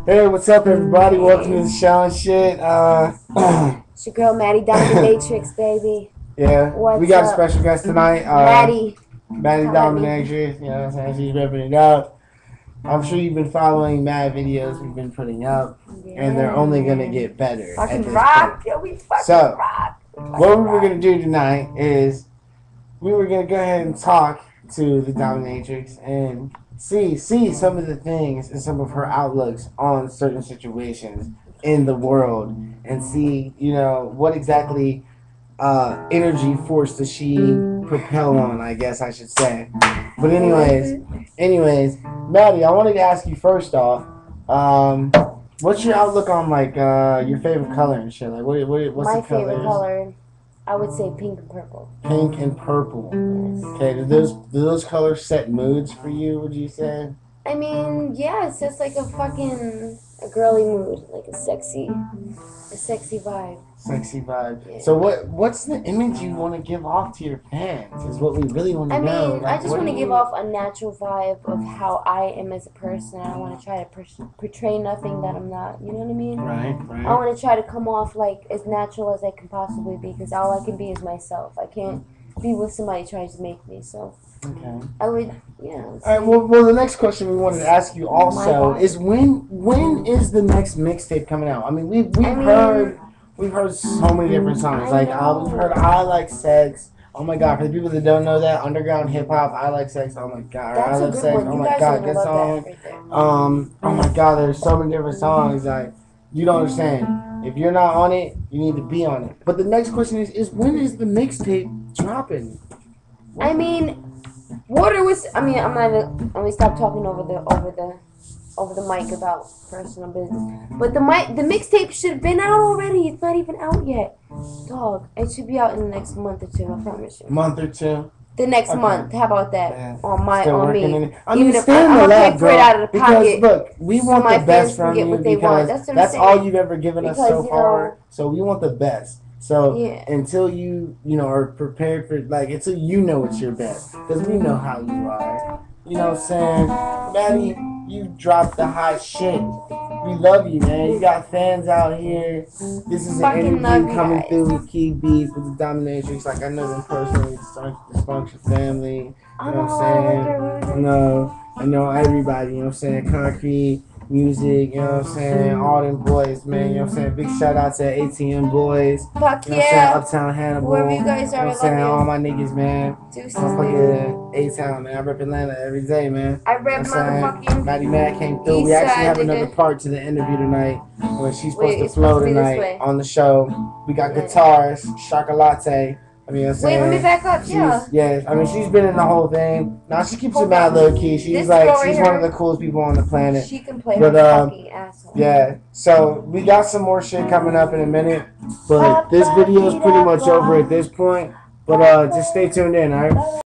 Hey, what's up, everybody? Welcome to the show and shit. It's your girl Maddie Dominatrix, baby. Yeah, we What's got a up? special guest tonight. Maddie. Maddie Holla at me. Dominatrix. You know what I'm saying? She's ripping it up. I'm sure you've been following mad videos we've been putting up, and they're only gonna get better. Fucking at this rock. point. Yo, we fucking So, rock. what we were gonna do tonight is we were gonna go ahead and talk to the Dominatrix and see some of the things and some of her outlooks on certain situations in the world, and see what exactly energy force does she propel on, I guess I should say. But anyways, Maddie, I wanted to ask you first off, what's your outlook on like your favorite color and shit? Like what's My the colors? favorite color, I would say pink and purple. Pink and purple. Yes. Okay, do those colors set moods for you, would you say? I mean, yeah, it's just like a girly mood, like a sexy vibe. Sexy vibe. Yeah. So what's the image you want to give off to your fans is what we really want to I know. mean, I just want to give off a natural vibe of how I am as a person. I don't want to try to portray nothing that I'm not. You know what I mean? Right. I want to try to come off like as natural as I can possibly be, because all I can be is myself. I can't be with somebody trying to make me. So Okay. I would, yeah. All right. Well, the next question we wanted to ask you also is when is the next mixtape coming out? I mean, we've heard so many different songs. Like we've heard "I Like Sex." Oh my God! For the people that don't know that, underground hip hop, "I Like Sex." Oh my God! That's I a Love good Sex. one. Oh You my guys God! are Good gonna song. love that right there. Oh my God! There's so many different songs. Like you don't understand. If you're not on it, you need to be on it. But the next question is when is the mixtape dropping? I mean, Water was. I mean, I'm not. Let me stop talking over the mic about personal business. But the mixtape should have been out already. It's not even out yet, dog. It should be out in the next month or two. I promise you. Month or two. The next Okay. month. How about that? Yeah. On me. I mean, Even if stay in I'm the gonna lab, pay for it bro, out of the because pocket. look, we so want my the best fans can from get you what they want. because That's what I'm that's saying. all you've ever given us Because, so far. So we want the best. So Yeah. until you are prepared for until you know it's your best, because we know how you are. You know what I'm saying, Maddie? You dropped the hot shit. We love you, man. You got fans out here. This is an Fucking love interview you coming guys. through with Key Beats with the Dominatrix. Like I know them personally, Dysfunction Family. You know what I'm saying? No, I know everybody. You know what I'm saying? Concrete Music. You know what I'm saying? All them boys, man. You know what I'm saying? Big shout out to ATM boys. Fuck You know what I'm saying? yeah. Uptown Hannibal. Whoever you guys are, You know what I I'm saying? All love my niggas, man. you. Deuces, I'm nigga. fucking A-Town, man. I rep Atlanta every day, man. I rep You know what I'm saying? motherfucking Maddie Mad came through. We East actually side, have nigga. another part to the interview tonight when she's supposed to it's flow supposed to be this tonight way. on the show. We got Yeah. guitars, Chocolate. I mean, you know what I'm Wait, saying? let me back up. Yeah. Yeah, I mean, she's been in the whole thing. Now she keeps it Hold mad on. low key. This She's girl right she's here, one of the coolest people on the planet. She can play But, her fucking asshole. Yeah, so we got some more shit coming up in a minute, but this video is pretty much over at this point. But just stay tuned in, alright?